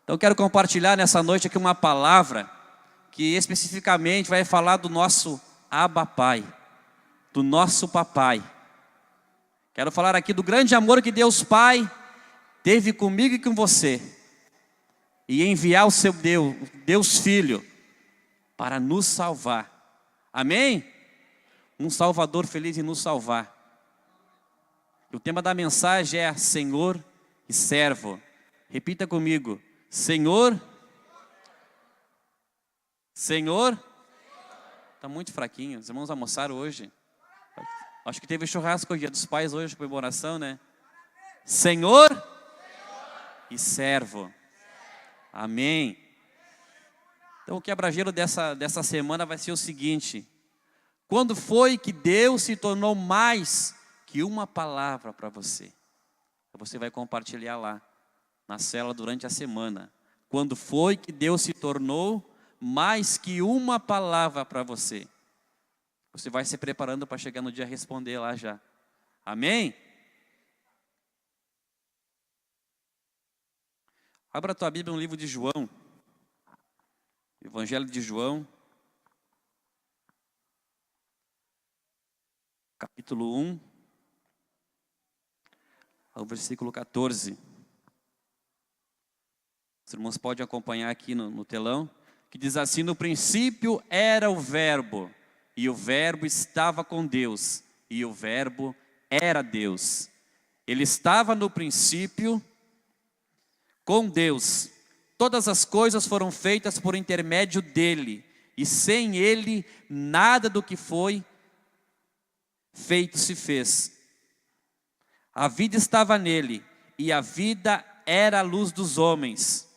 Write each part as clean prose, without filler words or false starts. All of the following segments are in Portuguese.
Então eu quero compartilhar nessa noite aqui uma palavra que especificamente vai falar do nosso Abba Pai, do nosso papai. Quero falar aqui do grande amor que Deus Pai teve comigo e com você, e enviar o seu Deus Filho para nos salvar. Amém? Um Salvador feliz em nos salvar. O tema da mensagem é Senhor e servo. Repita comigo: Senhor. Senhor. Está muito fraquinho. Os irmãos almoçaram hoje. Acho que teve churrasco Dia dos Pais hoje, comemoração, né? Senhor e servo. Amém. Então o quebra-gelo dessa semana vai ser o seguinte: quando foi que Deus se tornou mais que uma palavra para você? Você vai compartilhar lá na célula durante a semana. Quando foi que Deus se tornou mais que uma palavra para você? Você vai se preparando para chegar no dia responder lá já. Amém? Abra a tua Bíblia no livro de João. Evangelho de João. Capítulo 1. Ao versículo 14. Os irmãos podem acompanhar aqui no telão. Que diz assim: no princípio era o verbo, e o verbo estava com Deus, e o verbo era Deus. Ele estava no princípio com Deus. Todas as coisas foram feitas por intermédio dele, e sem ele nada do que foi feito se fez. A vida estava nele, e a vida era a luz dos homens.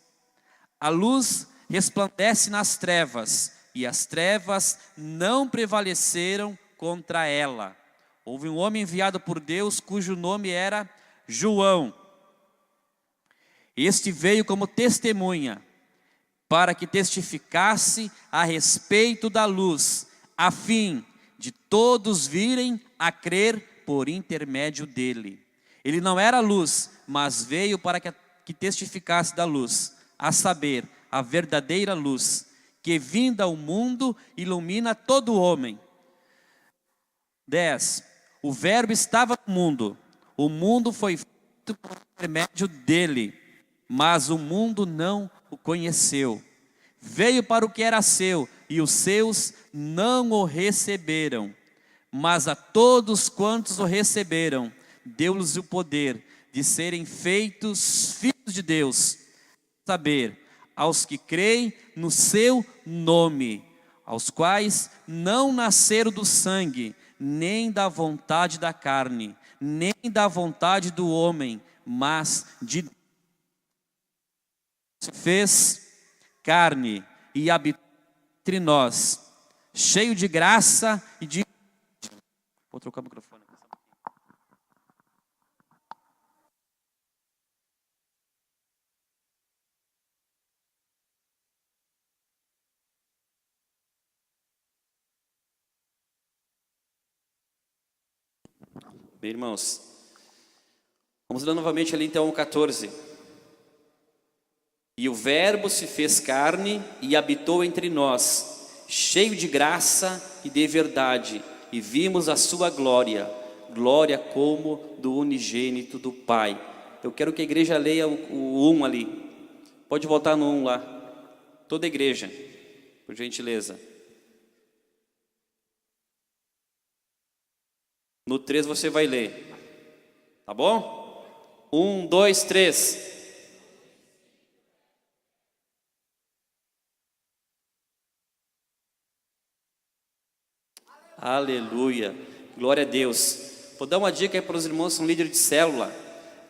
A luz resplandece nas trevas, e as trevas não prevaleceram contra ela. Houve um homem enviado por Deus, cujo nome era João. Este veio como testemunha, para que testificasse a respeito da luz, a fim de todos virem a crer por intermédio dele. Ele não era luz, mas veio para que testificasse da luz, a saber, a verdadeira luz, que vinda ao mundo ilumina todo homem. 10. O verbo estava no mundo, o mundo foi feito por intermédio dele, mas o mundo não o conheceu. Veio para o que era seu, e os seus não o receberam. Mas a todos quantos o receberam, deu-lhes o poder de serem feitos filhos de Deus, saber, aos que creem no seu nome, aos quais não nasceram do sangue, nem da vontade da carne, nem da vontade do homem, mas de Deus. Se fez carne e habitou entre nós, cheio de graça e de... Vou trocar o microfone. Bem, irmãos, vamos ler novamente ali então o 14. E o verbo se fez carne e habitou entre nós, cheio de graça e de verdade, e vimos a sua glória, glória como do unigênito do Pai. Eu quero que a igreja leia o 1 ali. Pode voltar no 1 lá. Toda a igreja, por gentileza. No 3 você vai ler. Tá bom? 1, 2, 3. Aleluia, glória a Deus. Vou dar uma dica aí para os irmãos que são líderes de célula,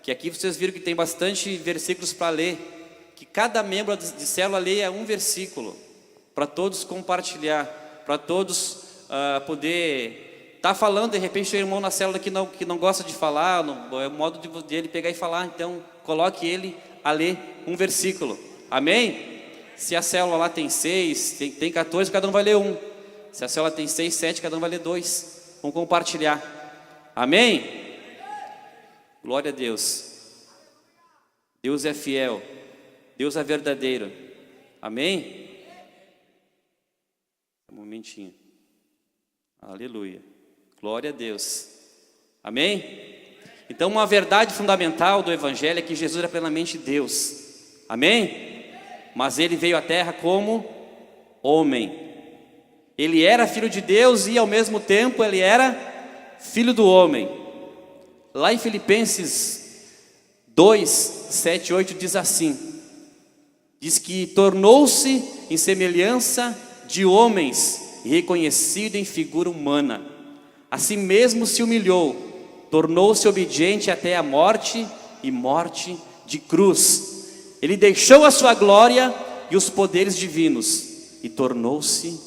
que aqui vocês viram que tem bastante versículos para ler, que cada membro de célula leia um versículo, para todos compartilhar, para todos poder estar falando. De repente tem um irmão na célula que não gosta de falar, é o modo dele pegar e falar, então coloque ele a ler um versículo, amém? Se a célula lá tem 6, tem 14, cada um vai ler um. Se a célula tem 6, 7, cada um vai ler 2. Vamos compartilhar. Amém? Glória a Deus. Deus é fiel. Deus é verdadeiro. Amém? Um momentinho. Aleluia. Glória a Deus. Amém? Então, uma verdade fundamental do Evangelho é que Jesus era plenamente Deus. Amém? Mas Ele veio à terra como homem. Ele era filho de Deus e ao mesmo tempo Ele era filho do homem. Lá em Filipenses 2, 7 e 8 diz assim. Diz que tornou-se em semelhança de homens e reconhecido em figura humana. Assim mesmo se humilhou. Tornou-se obediente até a morte e morte de cruz. Ele deixou a sua glória e os poderes divinos e tornou-se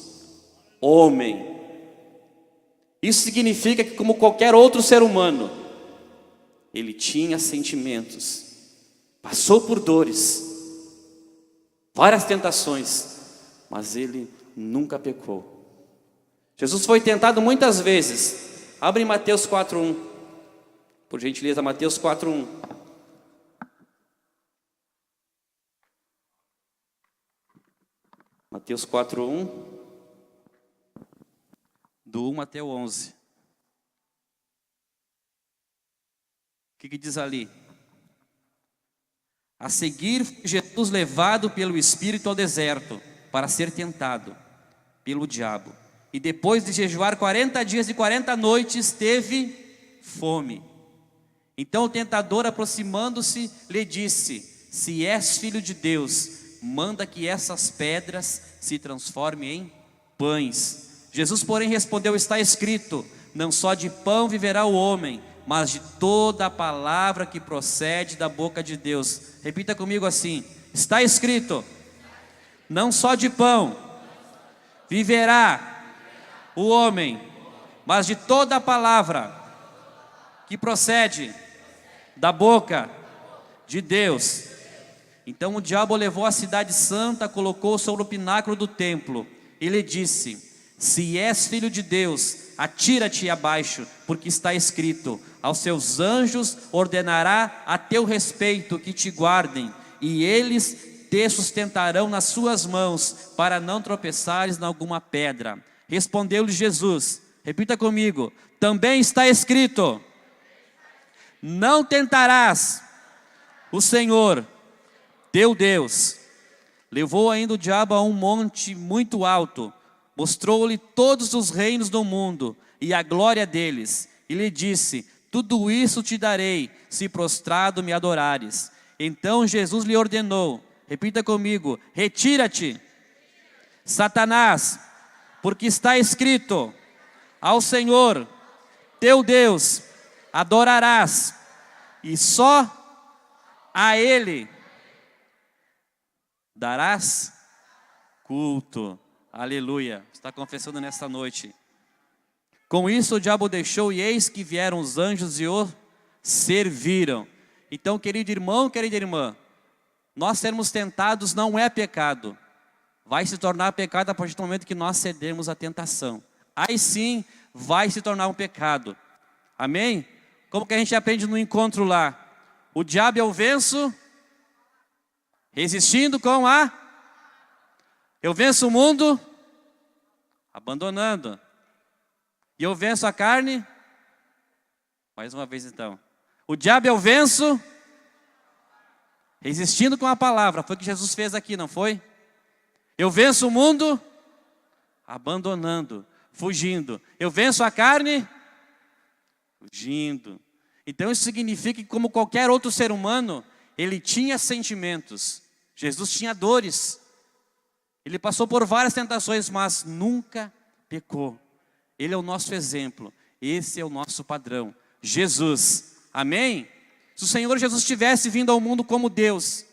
homem. Isso significa que, como qualquer outro ser humano, ele tinha sentimentos, passou por dores, várias tentações, mas ele nunca pecou. Jesus foi tentado muitas vezes. Abre em Mateus 4:1. Por gentileza, Mateus 4:1. Mateus 4:1. Do 1 até o 11. O que diz ali? A seguir, Jesus levado pelo Espírito ao deserto, para ser tentado pelo diabo. E depois de jejuar 40 dias e 40 noites, teve fome. Então o tentador, aproximando-se, lhe disse: se és filho de Deus, manda que essas pedras se transformem em pães. Jesus, porém, respondeu: está escrito, não só de pão viverá o homem, mas de toda a palavra que procede da boca de Deus. Repita comigo assim: está escrito, não só de pão viverá o homem, mas de toda a palavra que procede da boca de Deus. Então o diabo levou a cidade santa, colocou sobre o pináculo do templo e lhe disse: se és filho de Deus, atira-te abaixo, porque está escrito: aos seus anjos ordenará a teu respeito que te guardem, e eles te sustentarão nas suas mãos, para não tropeçares em alguma pedra. Respondeu-lhe Jesus, repita comigo: também está escrito, não tentarás o Senhor teu Deus. Levou ainda o diabo a um monte muito alto, mostrou-lhe todos os reinos do mundo e a glória deles, e lhe disse: tudo isso te darei, se prostrado me adorares. Então Jesus lhe ordenou, repita comigo: retira-te, Satanás, porque está escrito: ao Senhor teu Deus adorarás, e só a Ele darás culto. Aleluia. Está confessando nesta noite. Com isso o diabo deixou, e eis que vieram os anjos e o serviram. Então, querido irmão, querida irmã, nós sermos tentados não é pecado. Vai se tornar pecado a partir do momento que nós cedermos à tentação. Aí sim vai se tornar um pecado. Amém? Como que a gente aprende no encontro lá? O diabo eu venço resistindo com a... Eu venço o mundo abandonando. E eu venço a carne. Mais uma vez então. O diabo eu venço resistindo com a palavra. Foi o que Jesus fez aqui, não foi? Eu venço o mundo abandonando, fugindo. Eu venço a carne fugindo. Então isso significa que, como qualquer outro ser humano, ele tinha sentimentos. Jesus tinha dores. Ele passou por várias tentações, mas nunca pecou. Ele é o nosso exemplo. Esse é o nosso padrão. Jesus. Amém? Se o Senhor Jesus tivesse vindo ao mundo como Deus,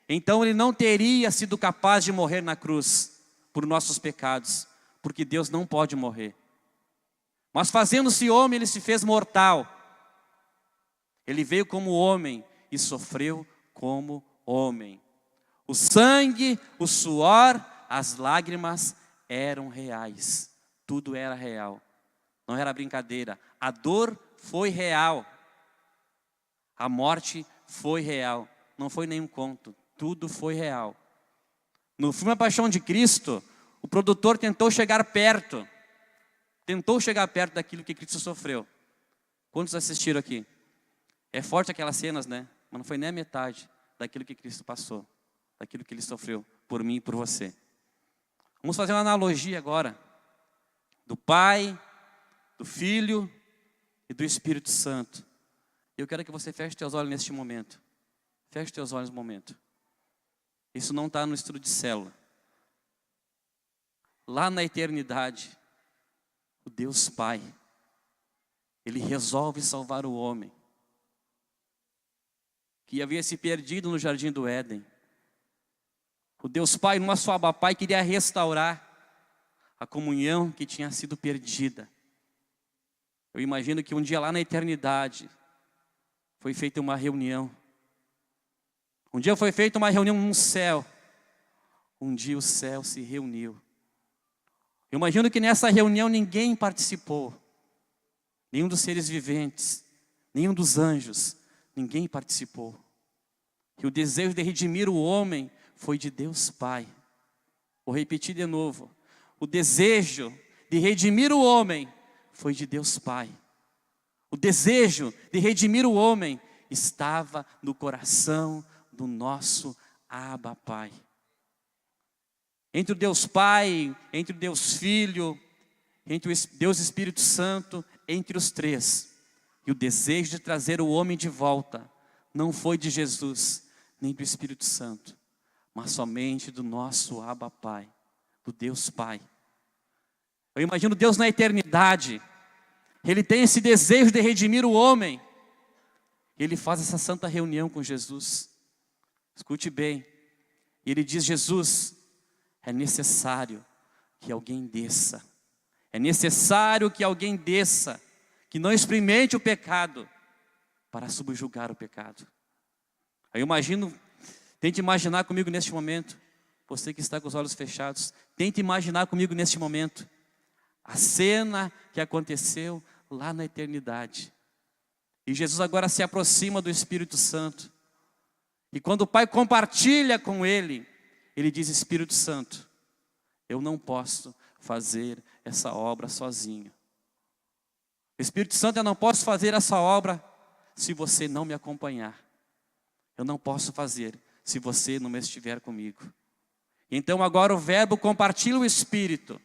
então Ele não teria sido capaz de morrer na cruz por nossos pecados, porque Deus não pode morrer. Mas fazendo-se homem, Ele se fez mortal. Ele veio como homem e sofreu como homem. O sangue, o suor, as lágrimas eram reais. Tudo era real. Não era brincadeira. A dor foi real. A morte foi real. Não foi nenhum conto. Tudo foi real. No filme A Paixão de Cristo, o produtor tentou chegar perto daquilo que Cristo sofreu. Quantos assistiram aqui? É forte aquelas cenas, né? Mas não foi nem a metade daquilo que Cristo passou, daquilo que Ele sofreu por mim e por você. Vamos fazer uma analogia agora do Pai, do Filho e do Espírito Santo. Eu quero que você feche teus olhos neste momento. Feche teus olhos no momento. Isso não está no estudo de célula. Lá na eternidade, o Deus Pai, Ele resolve salvar o homem que havia se perdido no jardim do Éden. O Deus Pai, numa sua Abba Pai, queria restaurar a comunhão que tinha sido perdida. Eu imagino que um dia lá na eternidade foi feita uma reunião. Um dia foi feita uma reunião no céu. Um dia o céu se reuniu. Eu imagino que nessa reunião ninguém participou. Nenhum dos seres viventes, nenhum dos anjos, ninguém participou. E o desejo de redimir o homem foi de Deus Pai. Vou repetir de novo. O desejo de redimir o homem foi de Deus Pai. O desejo de redimir o homem estava no coração do nosso Abba Pai. Entre o Deus Pai, entre o Deus Filho, entre o Deus Espírito Santo, entre os três. E o desejo de trazer o homem de volta não foi de Jesus, nem do Espírito Santo, mas somente do nosso Abba Pai, do Deus Pai. Eu imagino Deus na eternidade, Ele tem esse desejo de redimir o homem. Ele faz essa santa reunião com Jesus. Escute bem. Ele diz: Jesus, é necessário que alguém desça. É necessário que alguém desça, que não experimente o pecado, para subjugar o pecado. Aí eu imagino, tente imaginar comigo neste momento, você que está com os olhos fechados, tente imaginar comigo neste momento, a cena que aconteceu lá na eternidade. E Jesus agora se aproxima do Espírito Santo. E quando o Pai compartilha com Ele, Ele diz: Espírito Santo, eu não posso fazer essa obra sozinho. Espírito Santo, eu não posso fazer essa obra se você não me acompanhar. Eu não posso fazer se você não estiver comigo. Então agora o Verbo compartilha o Espírito,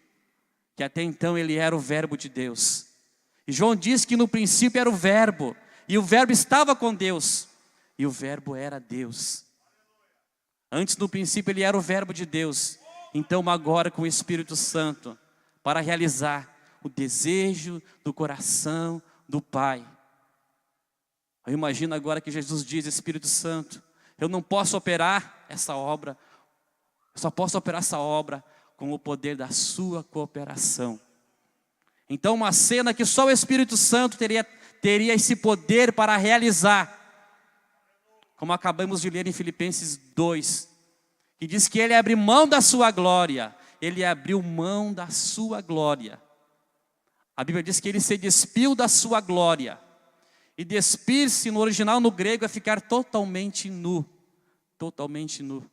que até então Ele era o Verbo de Deus. E João diz que no princípio era o Verbo, e o Verbo estava com Deus, e o Verbo era Deus. Antes, no princípio, Ele era o Verbo de Deus. Então agora com o Espírito Santo, para realizar o desejo do coração do Pai. Eu imagino agora que Jesus diz: Espírito Santo, eu não posso operar essa obra, eu só posso operar essa obra com o poder da sua cooperação. Então uma cena que só o Espírito Santo teria esse poder para realizar, como acabamos de ler em Filipenses 2, que diz que Ele abriu mão da sua glória. Ele abriu mão da sua glória. A Bíblia diz que Ele se despiu da sua glória. E despir-se no original, no grego, é ficar totalmente nu. Totalmente nu.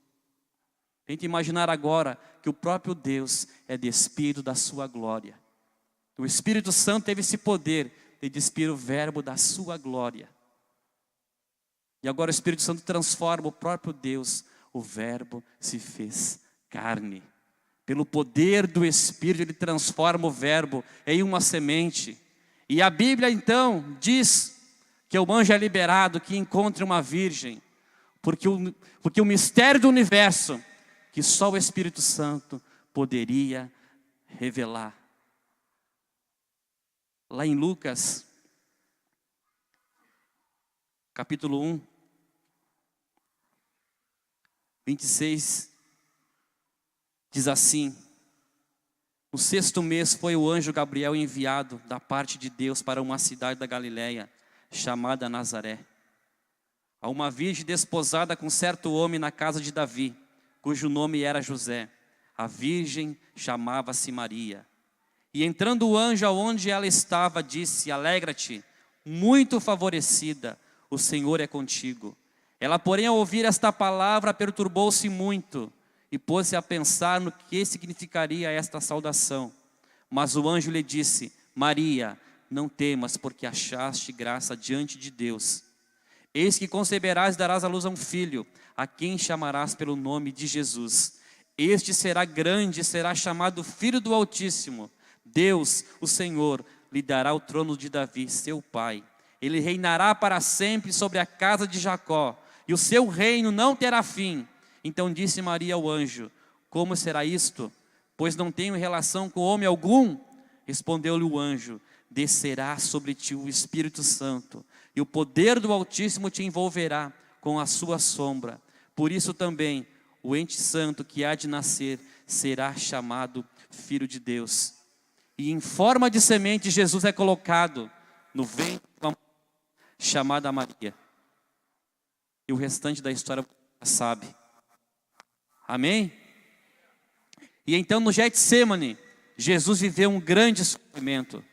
Tente imaginar agora que o próprio Deus é despido da sua glória. O Espírito Santo teve esse poder de despir o Verbo da sua glória. E agora o Espírito Santo transforma o próprio Deus. O Verbo se fez carne. Pelo poder do Espírito, Ele transforma o Verbo em uma semente. E a Bíblia então diz que o anjo é liberado, que encontre uma virgem, porque o mistério do universo, que só o Espírito Santo poderia revelar. Lá em Lucas, capítulo 1, 26, diz assim: no 6º mês foi o anjo Gabriel enviado da parte de Deus para uma cidade da Galileia, chamada Nazaré, a uma virgem desposada com certo homem na casa de Davi, cujo nome era José. A virgem chamava-se Maria. E entrando o anjo aonde ela estava, disse: alegra-te, muito favorecida, o Senhor é contigo. Ela, porém, ao ouvir esta palavra, perturbou-se muito e pôs-se a pensar no que significaria esta saudação. Mas o anjo lhe disse: Maria, não temas, porque achaste graça diante de Deus. Eis que conceberás e darás à luz a um filho, a quem chamarás pelo nome de Jesus. Este será grande e será chamado Filho do Altíssimo. Deus, o Senhor, lhe dará o trono de Davi, seu pai. Ele reinará para sempre sobre a casa de Jacó, e o seu reino não terá fim. Então disse Maria ao anjo: Como será isto? Pois não tenho relação com homem algum. Respondeu-lhe o anjo: Descerá sobre ti o Espírito Santo, e o poder do Altíssimo te envolverá com a sua sombra. Por isso também o ente santo que há de nascer será chamado Filho de Deus. E em forma de semente Jesus é colocado no ventre de uma mulher chamada Maria. E o restante da história você já sabe. Amém? E então no Getsêmani, Jesus viveu um grande sofrimento.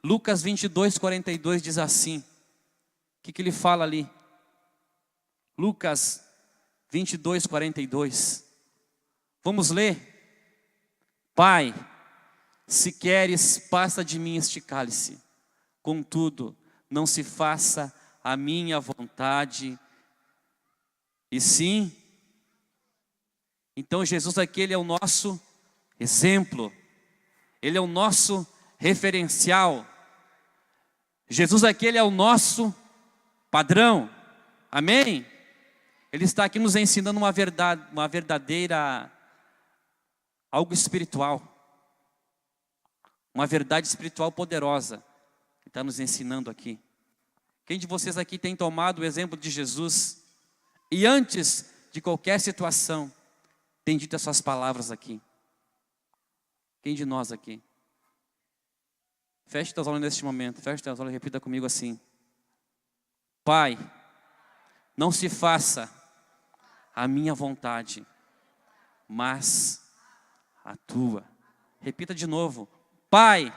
Lucas 22, 42 diz assim. O que ele fala ali? Lucas 22, 42. Vamos ler? Pai, se queres, passa de mim este cálice. Contudo, não se faça a minha vontade, e sim. Então Jesus aqui, ele é o nosso exemplo. Ele é o nosso referencial. Jesus aqui, ele é o nosso padrão. Amém? Ele está aqui nos ensinando uma verdade, uma verdadeira, algo espiritual. Uma verdade espiritual poderosa. Ele está nos ensinando aqui. Quem de vocês aqui tem tomado o exemplo de Jesus e antes de qualquer situação tem dito essas palavras aqui? Quem de nós aqui? Feche teus olhos neste momento. Feche teus olhos e repita comigo assim: Pai, não se faça a minha vontade, mas a tua. Repita de novo: Pai,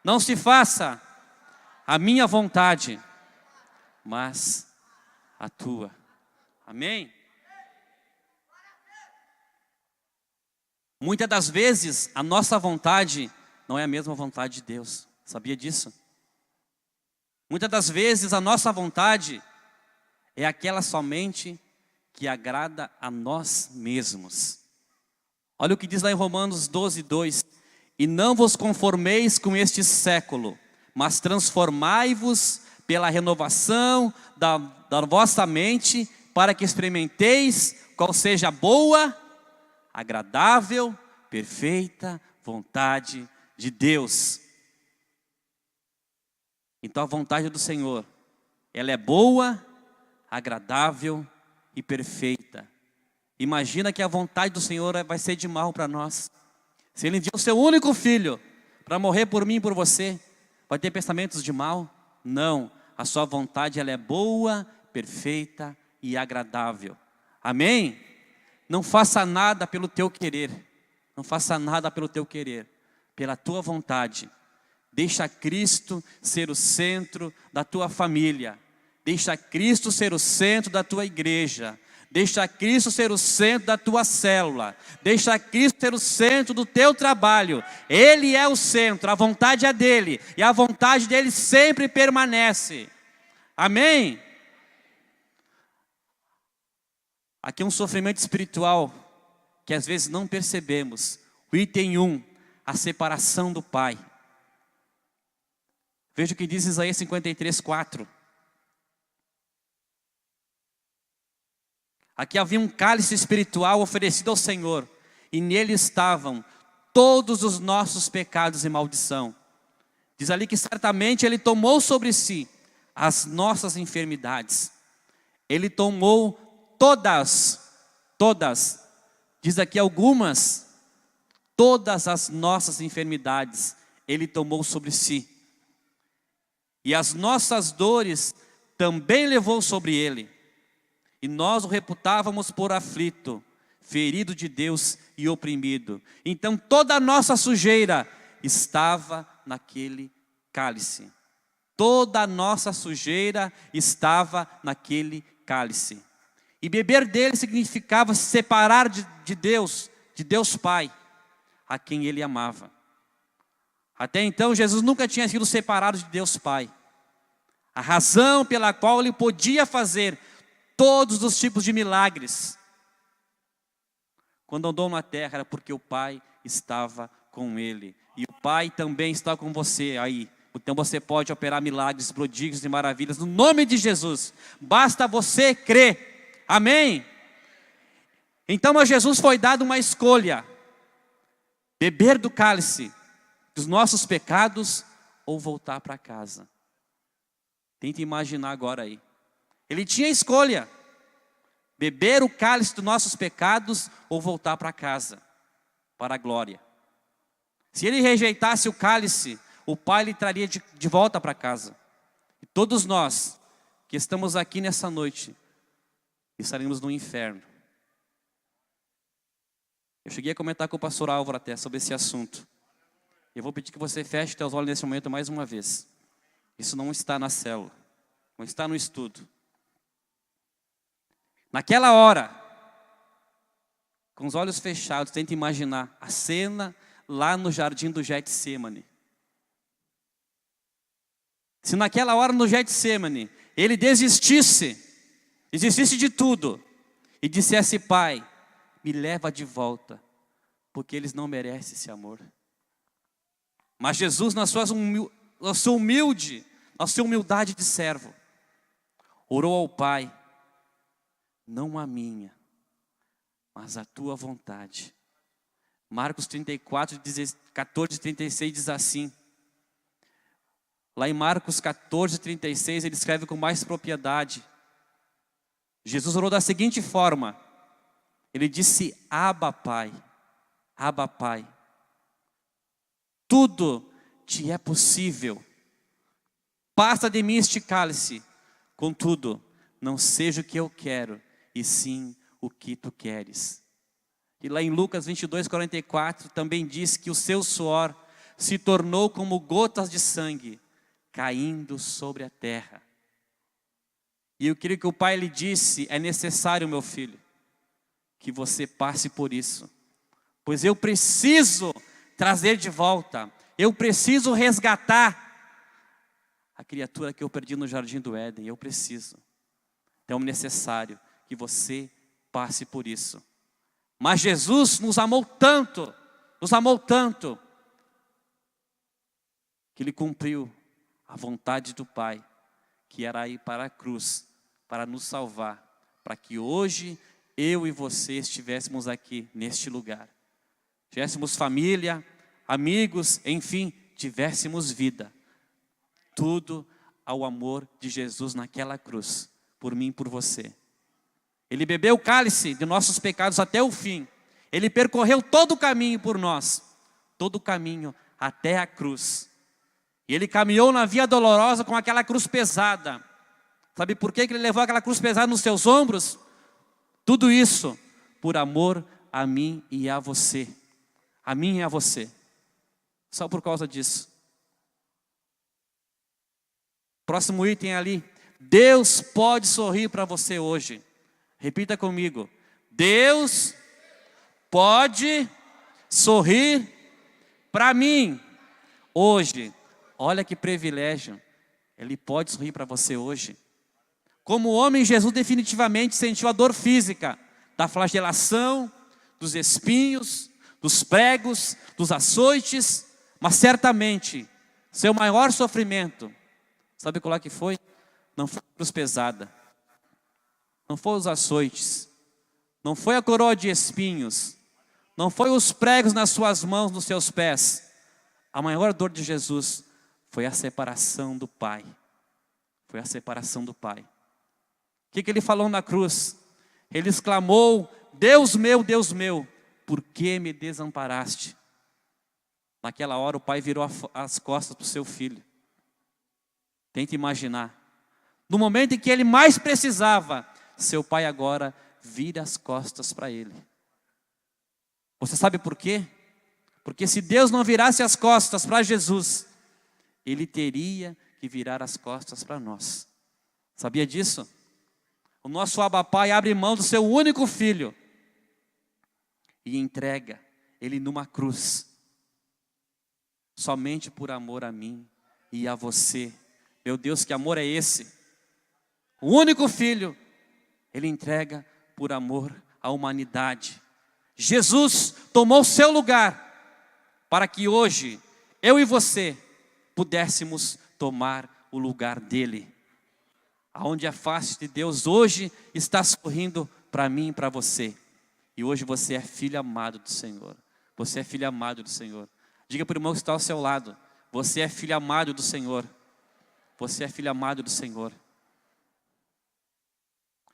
não se faça a minha vontade, mas a tua. Amém? Muitas das vezes a nossa vontade não é a mesma vontade de Deus. Sabia disso? Muitas das vezes a nossa vontade é aquela somente que agrada a nós mesmos. Olha o que diz lá em Romanos 12, 2. E não vos conformeis com este século, mas transformai-vos pela renovação da vossa mente, para que experimenteis qual seja a boa, agradável, perfeita vontade de Deus. Então a vontade do Senhor, ela é boa, agradável e perfeita. Imagina que a vontade do Senhor vai ser de mal para nós. Se Ele enviou o seu único filho para morrer por mim e por você, vai ter pensamentos de mal? Não, a sua vontade, ela é boa, perfeita e agradável. Amém? Não faça nada pelo teu querer. Não faça nada pelo teu querer, pela tua vontade. Deixa Cristo ser o centro da tua família. Deixa Cristo ser o centro da tua igreja. Deixa Cristo ser o centro da tua célula. Deixa Cristo ser o centro do teu trabalho. Ele é o centro, a vontade é dele. E a vontade dele sempre permanece. Amém? Aqui é um sofrimento espiritual que às vezes não percebemos. O item 1, a separação do Pai. Veja o que diz Isaías 53, 4. Aqui havia um cálice espiritual oferecido ao Senhor, e nele estavam todos os nossos pecados e maldição. Diz ali que certamente Ele tomou sobre si as nossas enfermidades. Ele tomou todas, diz aqui algumas, todas as nossas enfermidades Ele tomou sobre si. E as nossas dores também levou sobre Ele. E nós o reputávamos por aflito, ferido de Deus e oprimido. Então toda a nossa sujeira estava naquele cálice. Toda a nossa sujeira estava naquele cálice. E beber dele significava se separar de Deus Pai, a quem ele amava. Até então, Jesus nunca tinha sido separado de Deus Pai. A razão pela qual ele podia fazer todos os tipos de milagres quando andou na terra era porque o Pai estava com ele. E o Pai também está com você aí. Então você pode operar milagres, prodígios e maravilhas no nome de Jesus. Basta você crer. Amém? Então a Jesus foi dada uma escolha: beber do cálice dos nossos pecados ou voltar para casa. Tente imaginar agora aí. Ele tinha escolha: beber o cálice dos nossos pecados ou voltar para casa, para a glória. Se ele rejeitasse o cálice, o Pai lhe traria de volta para casa. E todos nós que estamos aqui nessa noite, estaremos no inferno. Eu cheguei a comentar com o pastor Álvaro até sobre esse assunto. Eu vou pedir que você feche seus olhos nesse momento mais uma vez. Isso não está na célula, não está no estudo. Naquela hora, com os olhos fechados, tenta imaginar a cena lá no jardim do Getsemane. Se naquela hora no Getsemane, ele desistisse de tudo e dissesse: Pai, me leva de volta, porque eles não merecem esse amor. Mas Jesus, na sua humildade de servo, orou ao Pai: não a minha, mas a tua vontade. Marcos 34, 14 e 36 diz assim. Lá em Marcos 14, 36, ele escreve com mais propriedade. Jesus orou da seguinte forma. Ele disse: Abba, Pai, Abba, Pai, tudo te é possível. Passa de mim este cálice. Contudo, não seja o que eu quero, e sim o que tu queres. E lá em Lucas 22, 44, também diz que o seu suor se tornou como gotas de sangue, caindo sobre a terra. E eu queria que o Pai lhe disse: é necessário, meu filho, que você passe por isso. Pois eu preciso trazer de volta, eu preciso resgatar a criatura que eu perdi no jardim do Éden, eu preciso. Então é necessário que você passe por isso. Mas Jesus nos amou tanto, que Ele cumpriu a vontade do Pai, que era ir para a cruz, para nos salvar, para que hoje eu e você estivéssemos aqui neste lugar. Tivéssemos família, amigos, enfim, tivéssemos vida. Tudo ao amor de Jesus naquela cruz, por mim e por você. Ele bebeu o cálice de nossos pecados até o fim. Ele percorreu todo o caminho por nós, todo o caminho até a cruz. E Ele caminhou na via dolorosa com aquela cruz pesada. Sabe por que Ele levou aquela cruz pesada nos seus ombros? Tudo isso por amor a mim e a você. A mim e a você. Só por causa disso. Próximo item ali. Deus pode sorrir para você hoje. Repita comigo. Deus pode sorrir para mim hoje. Olha que privilégio. Ele pode sorrir para você hoje. Como homem, Jesus definitivamente sentiu a dor física da flagelação, dos espinhos, dos pregos, dos açoites, mas certamente seu maior sofrimento, sabe qual é que foi? Não foi a cruz pesada, não foi os açoites, não foi a coroa de espinhos, não foi os pregos nas suas mãos, nos seus pés. A maior dor de Jesus foi a separação do Pai. Foi a separação do Pai. O que Ele falou na cruz? Ele exclamou: Deus meu, por que me desamparaste? Naquela hora o Pai virou as costas para o seu filho. Tente imaginar. No momento em que ele mais precisava, seu Pai agora vira as costas para ele. Você sabe por quê? Porque se Deus não virasse as costas para Jesus, Ele teria que virar as costas para nós. Sabia disso? O nosso Abba Pai abre mão do seu único filho e entrega ele numa cruz, somente por amor a mim e a você. Meu Deus, que amor é esse? O único filho, ele entrega por amor à humanidade. Jesus tomou seu lugar para que hoje eu e você pudéssemos tomar o lugar dele. Aonde a face de Deus hoje está sorrindo para mim e para você. E hoje você é filho amado do Senhor. Você é filho amado do Senhor. Diga para o irmão que está ao seu lado: você é filho amado do Senhor. Você é filho amado do Senhor.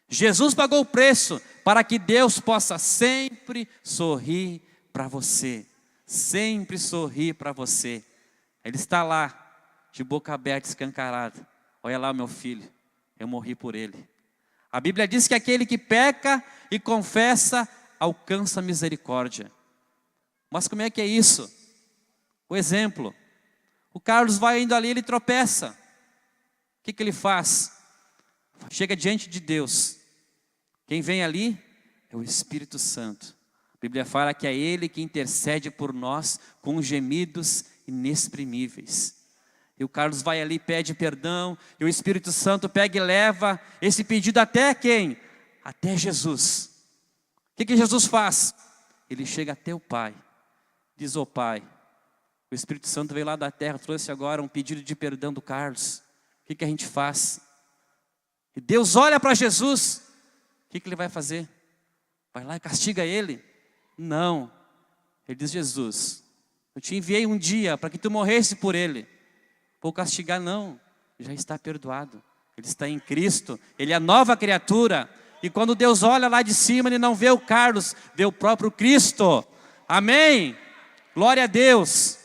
Jesus pagou o preço para que Deus possa sempre sorrir para você. Sempre sorrir para você. Ele está lá, de boca aberta, escancarado. Olha lá, meu filho, eu morri por ele. A Bíblia diz que aquele que peca e confessa alcança misericórdia. Mas como é que é isso? O exemplo. O Carlos vai indo ali, ele tropeça. O que ele faz? Chega diante de Deus. Quem vem ali é o Espírito Santo. A Bíblia fala que é Ele que intercede por nós com gemidos inexprimíveis. E o Carlos vai ali, pede perdão, e o Espírito Santo pega e leva esse pedido até quem? Até Jesus. O que Jesus faz? Ele chega até o Pai. Diz: ô Pai, o Espírito Santo veio lá da terra, trouxe agora um pedido de perdão do Carlos. O que a gente faz? E Deus olha para Jesus. O que ele vai fazer? Vai lá e castiga ele? Não. Ele diz: Jesus, eu te enviei um dia para que tu morresse por ele. Vou castigar? Não. Já está perdoado. Ele está em Cristo. Ele é nova criatura. E quando Deus olha lá de cima, Ele não vê o Carlos, vê o próprio Cristo. Amém? Glória a Deus.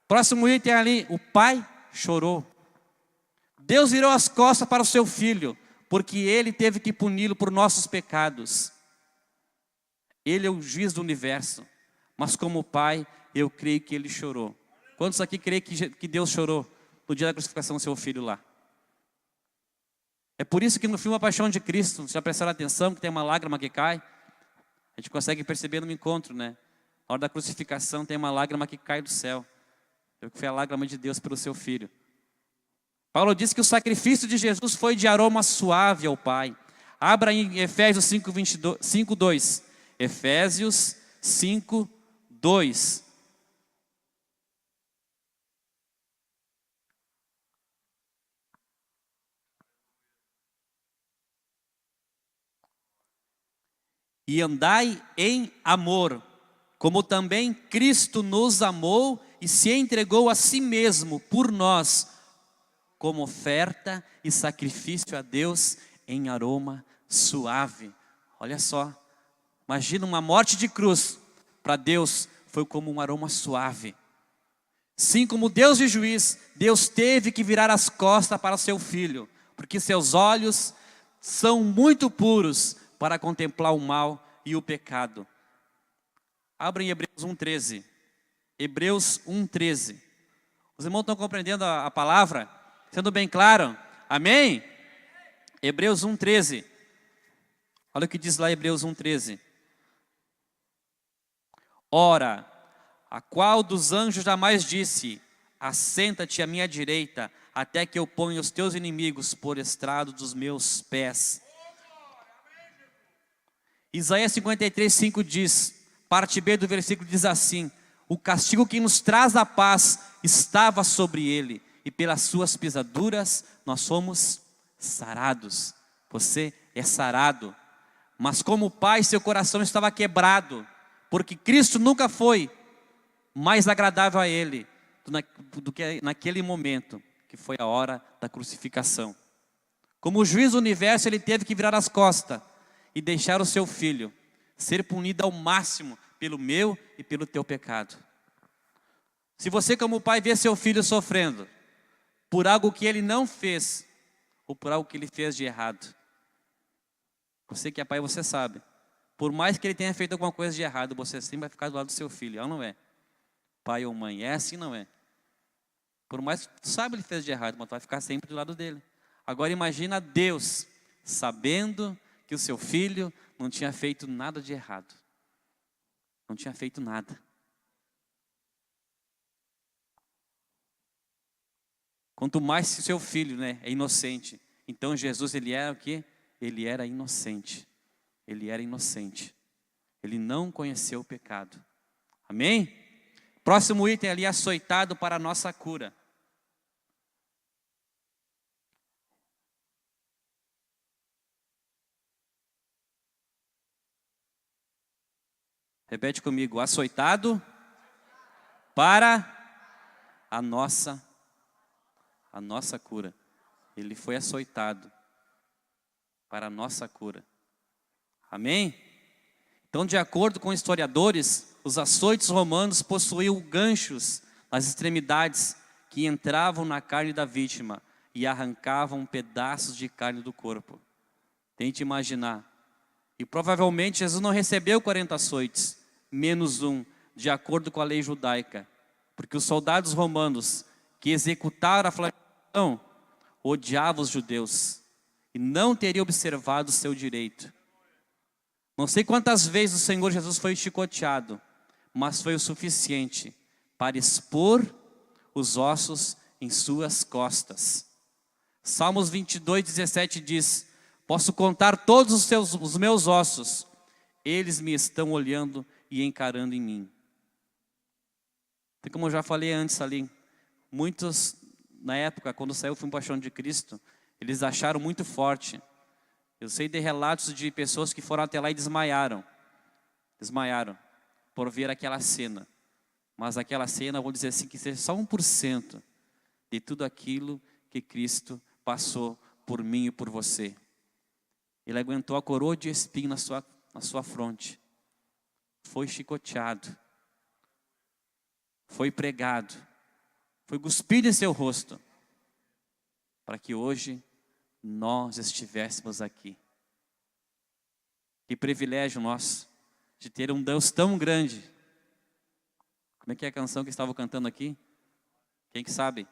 Próximo item ali. O pai chorou. Deus virou as costas para o seu filho, porque Ele teve que puni-lo por nossos pecados. Ele é o juiz do universo. Mas como pai, eu creio que Ele chorou. Quantos aqui creem que Deus chorou no dia da crucificação do seu filho lá? É por isso que no filme A Paixão de Cristo, já prestaram atenção que tem uma lágrima que cai? A gente consegue perceber no encontro, né? Na hora da crucificação tem uma lágrima que cai do céu. Foi a lágrima de Deus pelo seu filho. Paulo diz que o sacrifício de Jesus foi de aroma suave ao Pai. Abra em Efésios 5:2. Efésios 5:2. E andai em amor, como também Cristo nos amou e se entregou a si mesmo por nós, como oferta e sacrifício a Deus em aroma suave. Olha só, imagina uma morte de cruz, para Deus foi como um aroma suave. Sim, como Deus e juiz, Deus teve que virar as costas para seu filho, porque seus olhos são muito puros para contemplar o mal e o pecado. Abra em Hebreus 1:13. Hebreus 1:13. Os irmãos estão compreendendo a palavra? Sendo bem claro? Amém? Hebreus 1:13. Olha o que diz lá Hebreus 1:13. Ora, a qual dos anjos jamais disse: assenta-te à minha direita, até que eu ponha os teus inimigos por estrado dos meus pés. Isaías 53:5 diz, parte B do versículo diz assim: o castigo que nos traz a paz estava sobre ele, e pelas suas pisaduras nós somos sarados. Você é sarado. Mas como pai, seu coração estava quebrado, porque Cristo nunca foi mais agradável a ele do que naquele momento, que foi a hora da crucificação. Como juiz do universo, ele teve que virar as costas e deixar o seu filho ser punido ao máximo pelo meu e pelo teu pecado. Se você como pai vê seu filho sofrendo por algo que ele não fez, ou por algo que ele fez de errado, você que é pai, você sabe, por mais que ele tenha feito alguma coisa de errado, você sempre vai ficar do lado do seu filho, é ou não é? Pai ou mãe, é assim, não é? Por mais que tu sabe que ele fez de errado, mas tu vai ficar sempre do lado dele. Agora imagina Deus sabendo que o seu filho não tinha feito nada de errado. Não tinha feito nada. Quanto mais se o seu filho, né, é inocente. Então Jesus, ele era o quê? Ele era inocente. Ele era inocente. Ele não conheceu o pecado. Amém? Próximo item ali, açoitado para a nossa cura. Repete comigo, açoitado para a nossa cura. Ele foi açoitado para a nossa cura. Amém? Então, de acordo com historiadores, os açoites romanos possuíam ganchos nas extremidades que entravam na carne da vítima e arrancavam pedaços de carne do corpo. Tente imaginar. E provavelmente Jesus não recebeu 40 açoites, menos um, de acordo com a lei judaica. Porque os soldados romanos que executaram a flagelação odiavam os judeus e não teriam observado o seu direito. Não sei quantas vezes o Senhor Jesus foi chicoteado, mas foi o suficiente para expor os ossos em suas costas. Salmos 22:17 diz: posso contar todos os meus ossos, eles me estão olhando e encarando em mim. E como eu já falei antes ali, muitos na época, quando saiu o filme Paixão de Cristo, eles acharam muito forte. Eu sei de relatos de pessoas que foram até lá e desmaiaram por ver aquela cena. Mas aquela cena, vou dizer assim, que seja só 1% de tudo aquilo que Cristo passou por mim e por você. Ele aguentou a coroa de espinho na sua fronte. Foi chicoteado. Foi pregado. Foi cuspido em seu rosto. Para que hoje nós estivéssemos aqui. Que privilégio nosso de ter um Deus tão grande. Como é que é a canção que estava cantando aqui? Quem que sabe?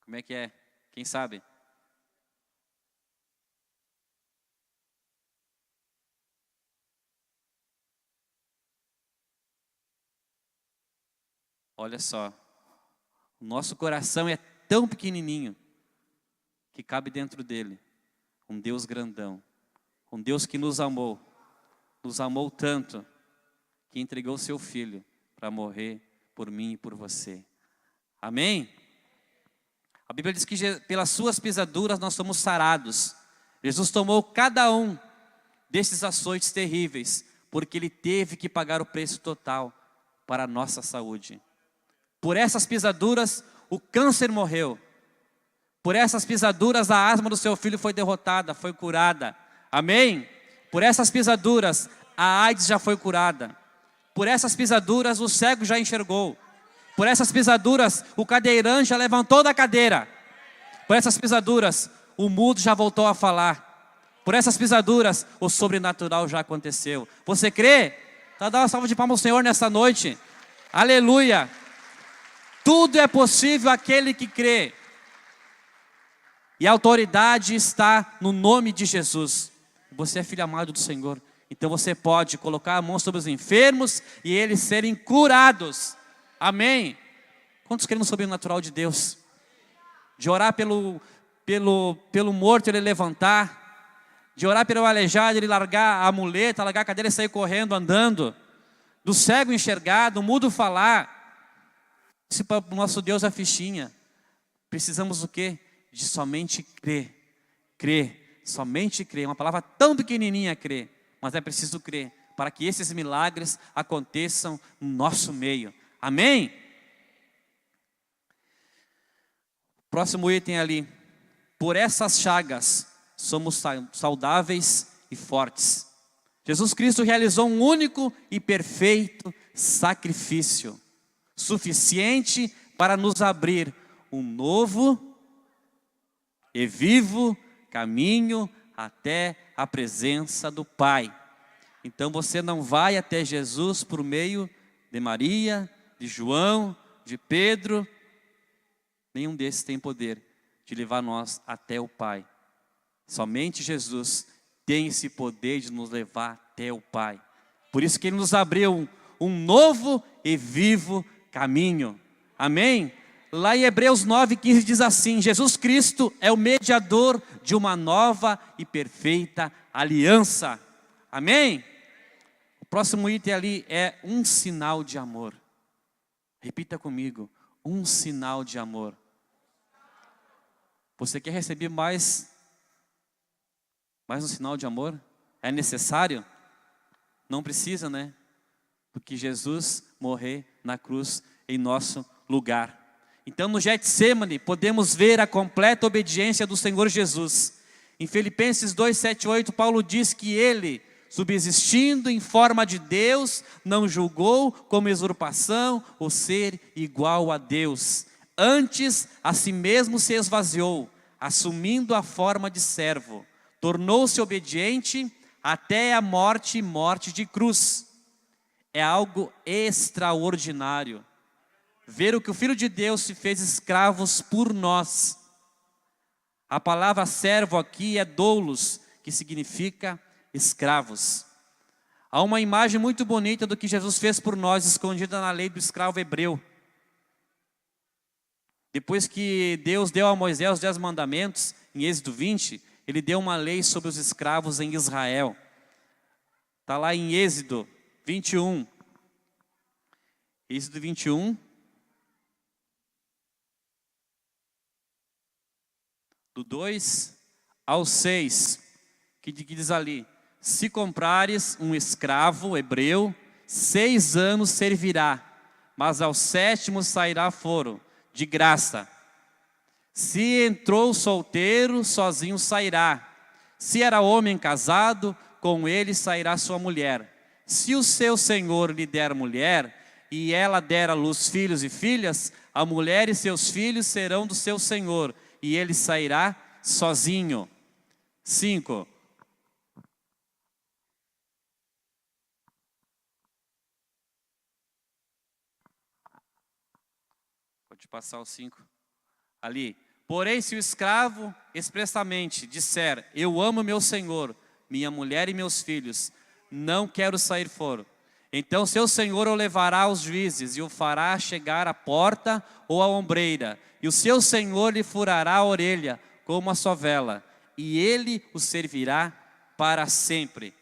Como é que é? Quem sabe? Olha só, o nosso coração é tão pequenininho que cabe dentro dele um Deus grandão, um Deus que nos amou tanto que entregou seu Filho para morrer por mim e por você. Amém? A Bíblia diz que pelas suas pisaduras nós somos sarados. Jesus tomou cada um desses açoites terríveis, porque Ele teve que pagar o preço total para a nossa saúde. Por essas pisaduras, o câncer morreu. Por essas pisaduras, a asma do seu filho foi derrotada, foi curada. Amém? Por essas pisaduras, a AIDS já foi curada. Por essas pisaduras, o cego já enxergou. Por essas pisaduras, o cadeirante já levantou da cadeira. Por essas pisaduras, o mudo já voltou a falar. Por essas pisaduras, o sobrenatural já aconteceu. Você crê? Então dá uma salva de palmas ao Senhor nessa noite. Aleluia! Tudo é possível àquele que crê. E a autoridade está no nome de Jesus. Você é filho amado do Senhor. Então você pode colocar a mão sobre os enfermos e eles serem curados. Amém? Quantos creem no sobrenatural de Deus? De orar pelo morto ele levantar. De orar pelo aleijado ele largar a muleta, largar a cadeira e sair correndo, andando. Do cego enxergar, do mudo falar. Se para o nosso Deus é fichinha. Precisamos o quê? De somente crer. Crer, somente crer. Uma palavra tão pequenininha, crer. Mas é preciso crer para que esses milagres aconteçam no nosso meio. Amém? Próximo item ali. Por essas chagas somos saudáveis e fortes. Jesus Cristo realizou um único e perfeito sacrifício, suficiente para nos abrir um novo e vivo caminho até a presença do Pai. Então você não vai até Jesus por meio de Maria, de João, de Pedro, Nenhum desses tem poder de levar nós até o Pai. Somente Jesus tem esse poder de nos levar até o Pai. Por isso que Ele nos abriu um novo e vivo caminho. Amém? Lá em Hebreus 9:15 diz assim: Jesus Cristo é o mediador de uma nova e perfeita aliança. Amém? O próximo item ali é um sinal de amor. Repita comigo: um sinal de amor. Você quer receber mais um sinal de amor? É necessário? Não precisa, né? Porque Jesus morreu na cruz em nosso lugar. Então no Getsêmani podemos ver a completa obediência do Senhor Jesus. Em Filipenses 2:7-8, Paulo diz que Ele, subsistindo em forma de Deus, não julgou como usurpação o ser igual a Deus. Antes, a si mesmo se esvaziou, assumindo a forma de servo. Tornou-se obediente até a morte e morte de cruz. É algo extraordinário ver o que o Filho de Deus se fez escravos por nós. A palavra servo aqui é doulos, que significa escravos. Há uma imagem muito bonita do que Jesus fez por nós, escondida na lei do escravo hebreu. Depois que Deus deu a Moisés os 10 mandamentos, em Êxodo 20, Ele deu uma lei sobre os escravos em Israel. Está lá em Êxodo 21. Êxodo 21. Do 2 ao 6, que diz ali: se comprares um escravo hebreu, 6 anos servirá, mas ao 7º sairá foro, de graça. Se entrou solteiro, sozinho sairá. Se era homem casado, com ele sairá sua mulher. Se o seu senhor lhe der mulher, e ela der à luz filhos e filhas, a mulher e seus filhos serão do seu senhor, e ele sairá sozinho. 5. Pode passar o 5. Ali. Porém, se o escravo expressamente disser: eu amo meu senhor, minha mulher e meus filhos, não quero sair fora, então seu senhor o levará aos juízes e o fará chegar à porta ou à ombreira, e o seu senhor lhe furará a orelha como a sovela, e ele o servirá para sempre.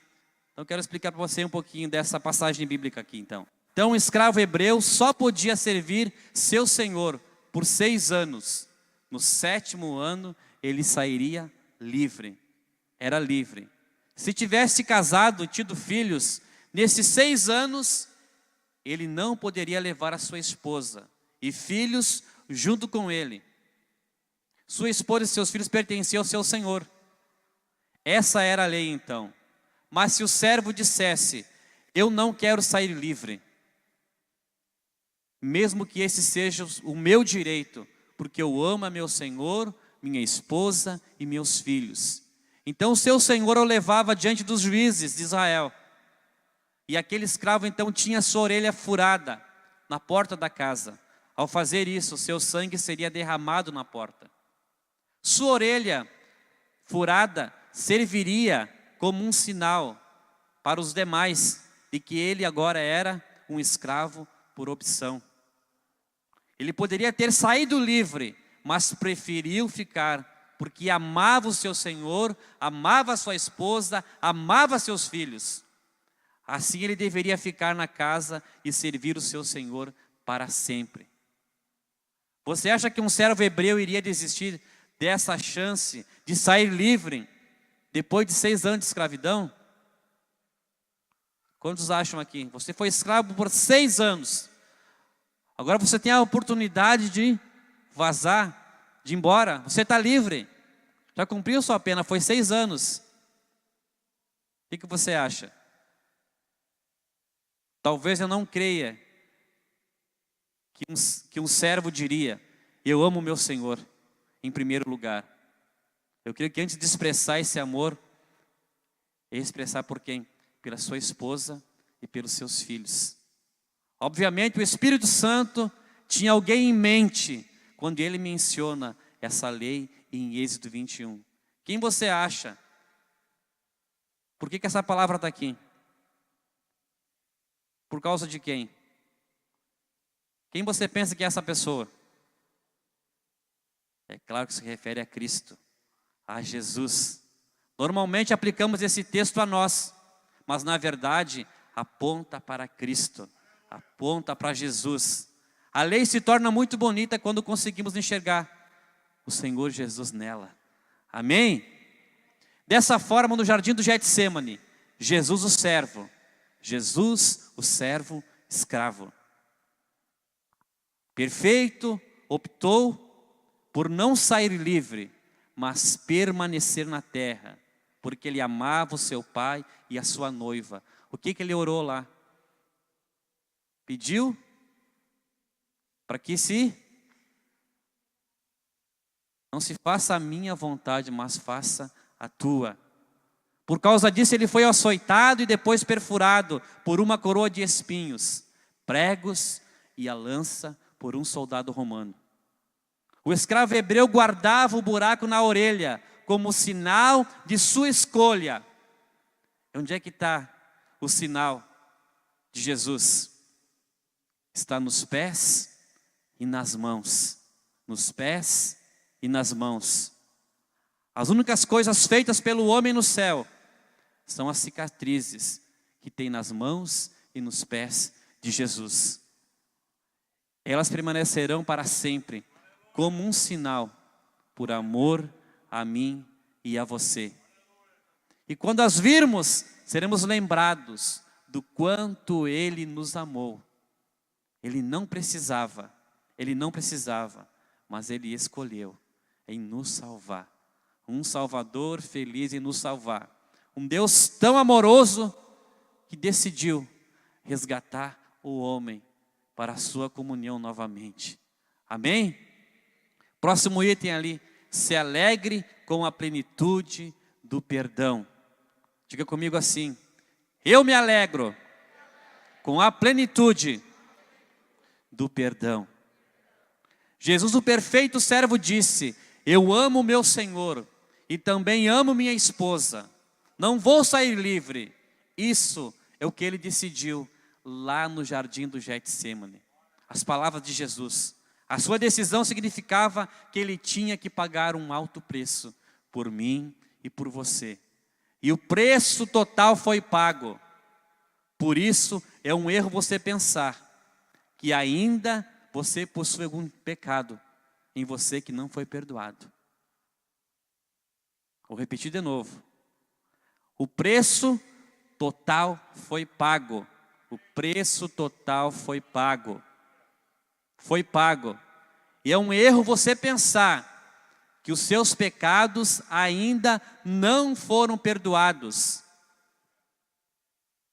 Então eu quero explicar para você um pouquinho dessa passagem bíblica aqui então. Então um escravo hebreu só podia servir seu senhor por 6 anos. No 7º ano ele sairia livre. Era livre. Se tivesse casado, tido filhos, nesses 6 anos ele não poderia levar a sua esposa e filhos junto com ele. Sua esposa e seus filhos pertenciam ao seu senhor. Essa era a lei então. Mas se o servo dissesse: eu não quero sair livre, mesmo que esse seja o meu direito, porque eu amo a meu senhor, minha esposa e meus filhos, então o seu senhor o levava diante dos juízes de Israel. E aquele escravo então tinha sua orelha furada na porta da casa. Ao fazer isso, seu sangue seria derramado na porta. Sua orelha furada serviria como um sinal para os demais de que ele agora era um escravo por opção. Ele poderia ter saído livre, mas preferiu ficar, porque amava o seu senhor, amava a sua esposa, amava seus filhos. Assim ele deveria ficar na casa e servir o seu senhor para sempre. Você acha que um servo hebreu iria desistir dessa chance de sair livre depois de 6 anos de escravidão? Quantos acham aqui? Você foi escravo por 6 anos. Agora você tem a oportunidade de vazar, de ir embora. Você está livre. Já cumpriu sua pena, foi 6 anos. O que você acha? Talvez eu não creia que um servo diria: eu amo o meu Senhor em primeiro lugar. Eu creio que antes de expressar esse amor, expressar por quem? Pela sua esposa e pelos seus filhos. Obviamente o Espírito Santo tinha alguém em mente quando ele menciona essa lei em Êxodo 21. Quem você acha? Por que essa palavra está aqui? Por causa de quem? Quem você pensa que é essa pessoa? É claro que se refere a Cristo, a Jesus. Normalmente aplicamos esse texto a nós, mas na verdade aponta para Cristo, aponta para Jesus. A lei se torna muito bonita quando conseguimos enxergar o Senhor Jesus nela. Amém? Dessa forma, no jardim do Getsêmani, Jesus o servo escravo, perfeito, optou por não sair livre, mas permanecer na terra, porque ele amava o seu pai e a sua noiva. O que ele orou lá? Pediu para que não se faça a minha vontade, mas faça a tua. Por causa disso ele foi açoitado e depois perfurado por uma coroa de espinhos, pregos e a lança por um soldado romano. O escravo hebreu guardava o buraco na orelha como sinal de sua escolha. Onde é que está o sinal de Jesus? Está nos pés e nas mãos. Nos pés e nas mãos. As únicas coisas feitas pelo homem no céu são as cicatrizes que tem nas mãos e nos pés de Jesus. Elas permanecerão para sempre como um sinal por amor a mim e a você. E quando as virmos, seremos lembrados do quanto Ele nos amou. Ele não precisava, mas Ele escolheu em nos salvar. Um Salvador feliz em nos salvar. Um Deus tão amoroso que decidiu resgatar o homem para a sua comunhão novamente. Amém? Próximo item ali, se alegre com a plenitude do perdão. Diga comigo assim: eu me alegro com a plenitude do perdão. Jesus, o perfeito servo, disse: eu amo meu Senhor e também amo minha esposa. Não vou sair livre. Isso é o que ele decidiu lá no jardim do Getsêmani. As palavras de Jesus. A sua decisão significava que ele tinha que pagar um alto preço por mim e por você. E o preço total foi pago. Por isso é um erro você pensar que ainda você possui algum pecado em você que não foi perdoado. Vou repetir de novo. O preço total foi pago. O preço total foi pago. Foi pago. E é um erro você pensar que os seus pecados ainda não foram perdoados.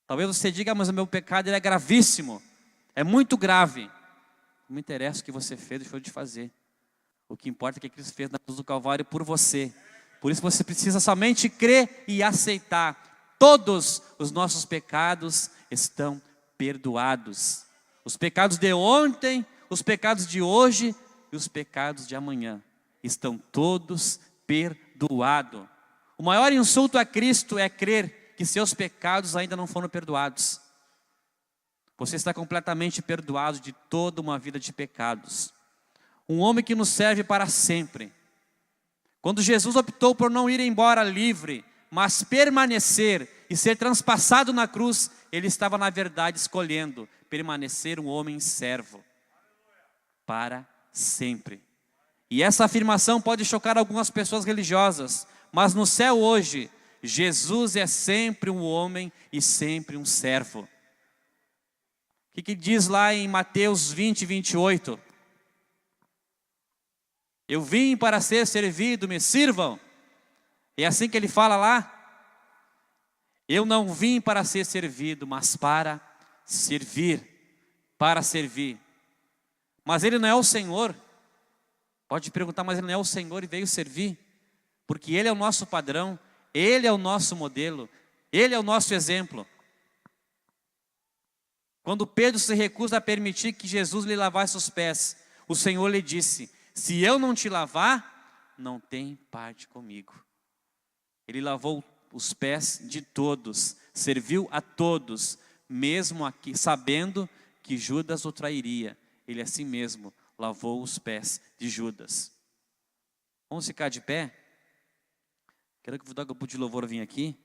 Talvez você diga: mas o meu pecado é gravíssimo. É muito grave. Não me interessa o que você fez, deixou de fazer. O que importa é que Cristo fez na cruz do Calvário por você. Por isso você precisa somente crer e aceitar. Todos os nossos pecados estão perdoados. Os pecados de ontem, os pecados de hoje e os pecados de amanhã estão todos perdoados. O maior insulto a Cristo é crer que seus pecados ainda não foram perdoados. Você está completamente perdoado de toda uma vida de pecados. Um homem que nos serve para sempre. Quando Jesus optou por não ir embora livre, mas permanecer e ser transpassado na cruz, ele estava na verdade escolhendo permanecer um homem servo para sempre. E essa afirmação pode chocar algumas pessoas religiosas, mas no céu hoje, Jesus é sempre um homem e sempre um servo. O que diz lá em Mateus 20, 28? Eu vim para ser servido, me sirvam. É assim que ele fala lá. Eu não vim para ser servido, mas para servir. Para servir. Mas ele não é o Senhor. Pode perguntar, mas ele não é o Senhor e veio servir? Porque ele é o nosso padrão, ele é o nosso modelo, ele é o nosso exemplo. Quando Pedro se recusa a permitir que Jesus lhe lavasse os pés, o Senhor lhe disse: se eu não te lavar, não tem parte comigo. Ele lavou os pés de todos, serviu a todos, mesmo aqui, sabendo que Judas o trairia. Ele assim mesmo lavou os pés de Judas. Vamos ficar de pé? Quero que o grupo de louvor venha aqui.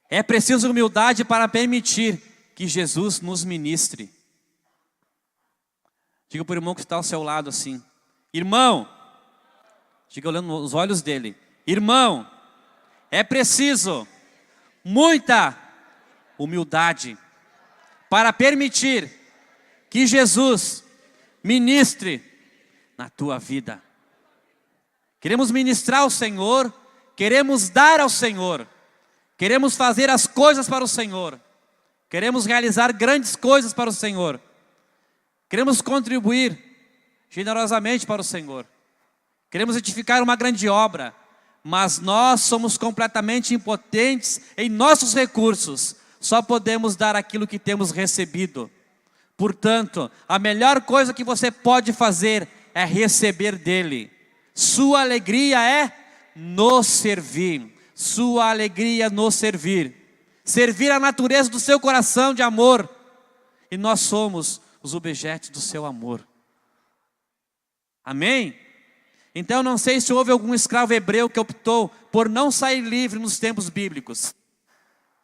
É preciso humildade para permitir que Jesus nos ministre. Diga para o irmão que está ao seu lado assim: irmão, diga olhando nos olhos dele: irmão, é preciso muita humildade para permitir que Jesus ministre na tua vida. Queremos ministrar ao Senhor, queremos dar ao Senhor, queremos fazer as coisas para o Senhor, queremos realizar grandes coisas para o Senhor, queremos contribuir generosamente para o Senhor, queremos edificar uma grande obra, mas nós somos completamente impotentes em nossos recursos, só podemos dar aquilo que temos recebido. Portanto, a melhor coisa que você pode fazer é receber dele. Sua alegria é nos servir. Sua alegria é nos servir. Servir a natureza do seu coração de amor. E nós somos os objetos do seu amor. Amém? Então, não sei se houve algum escravo hebreu que optou por não sair livre nos tempos bíblicos.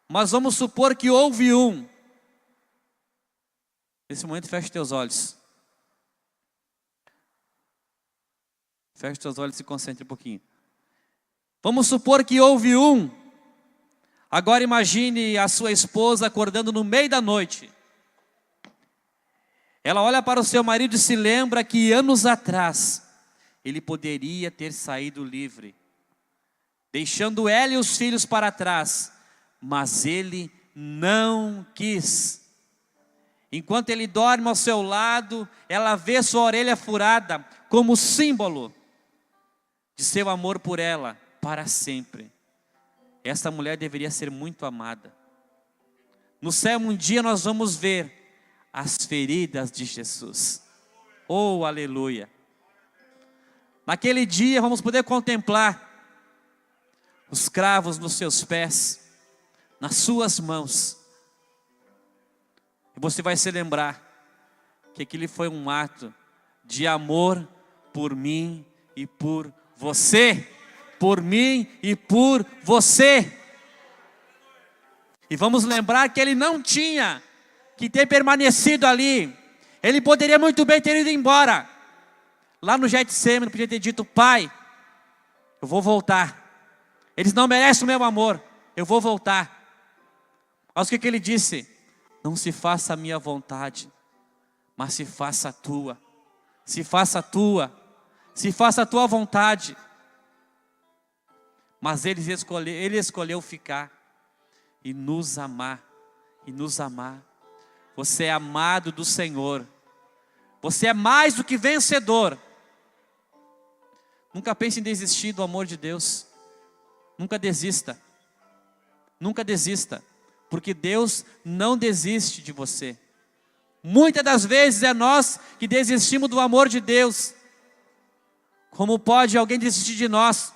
Mas vamos supor que houve um. Nesse momento, feche teus olhos. Feche teus olhos e se concentre um pouquinho. Vamos supor que houve um. Agora imagine a sua esposa acordando no meio da noite. Ela olha para o seu marido e se lembra que anos atrás ele poderia ter saído livre, deixando ela e os filhos para trás, mas ele não quis. Enquanto ele dorme ao seu lado, ela vê sua orelha furada como símbolo de seu amor por ela para sempre. Essa mulher deveria ser muito amada. No céu um dia nós vamos ver as feridas de Jesus. Oh, aleluia! Naquele dia vamos poder contemplar os cravos nos seus pés, nas suas mãos. E você vai se lembrar que aquele foi um ato de amor por mim e por você. Por mim e por você. E vamos lembrar que ele não tinha que ter permanecido ali. Ele poderia muito bem ter ido embora. Lá no Getsemane, podia ter dito: Pai, eu vou voltar. Eles não merecem o meu amor, eu vou voltar. Mas o que ele disse? Não se faça a minha vontade, mas se faça a tua. Se faça a tua. Se faça a tua vontade. Mas ele escolheu ficar e nos amar. E nos amar. Você é amado do Senhor. Você é mais do que vencedor. Nunca pense em desistir do amor de Deus. Nunca desista. Nunca desista. Porque Deus não desiste de você. Muitas das vezes é nós que desistimos do amor de Deus. Como pode alguém desistir de nós?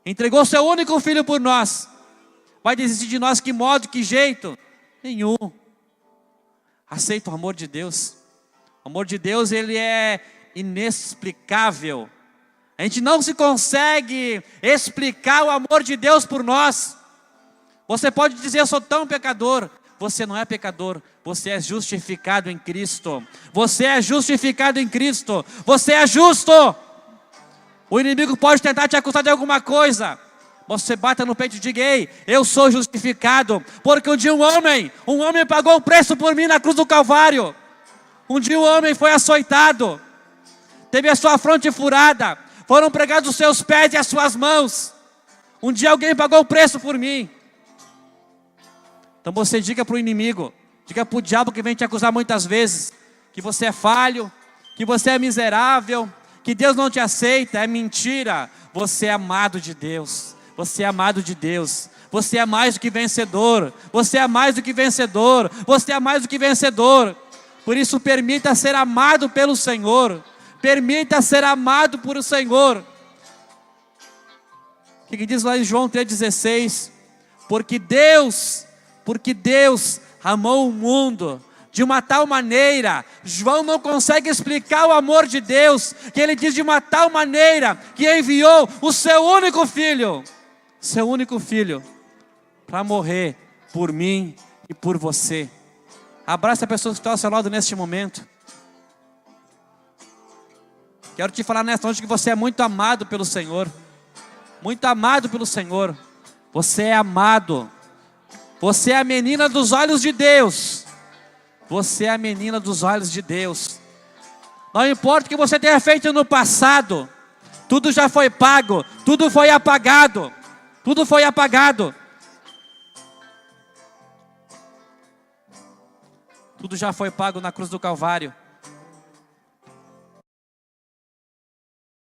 Entregou seu único filho por nós. Vai desistir de nós? Que modo, que jeito? Nenhum. Aceita o amor de Deus. O amor de Deus, ele é inexplicável. A gente não se consegue explicar o amor de Deus por nós. Você pode dizer: eu sou tão pecador. Você não é pecador. Você é justificado em Cristo. Você é justificado em Cristo. Você é justo. O inimigo pode tentar te acusar de alguma coisa. Você bata no peito e diga: ei, eu sou justificado. Porque um dia um homem pagou o preço por mim na cruz do Calvário. Um dia um homem foi açoitado. Teve a sua fronte furada. Foram pregados os seus pés e as suas mãos. Um dia alguém pagou o preço por mim. Então você diga para o inimigo, diga para o diabo que vem te acusar muitas vezes, que você é falho, que você é miserável, que Deus não te aceita. É mentira. Você é amado de Deus. Você é amado de Deus. Você é mais do que vencedor. Você é mais do que vencedor. Você é mais do que vencedor. Por isso, permita ser amado pelo Senhor. Permita ser amado por o Senhor. O que diz lá em João 3,16? Porque Deus amou o mundo de uma tal maneira. João não consegue explicar o amor de Deus, que ele diz de uma tal maneira, que enviou o seu único filho, para morrer por mim e por você. Abraça a pessoa que está ao seu lado neste momento. Quero te falar nesta noite que você é muito amado pelo Senhor. Muito amado pelo Senhor. Você é amado. Você é a menina dos olhos de Deus. Você é a menina dos olhos de Deus. Não importa o que você tenha feito no passado, tudo já foi pago, tudo foi apagado. Tudo foi apagado. Tudo já foi pago na cruz do Calvário.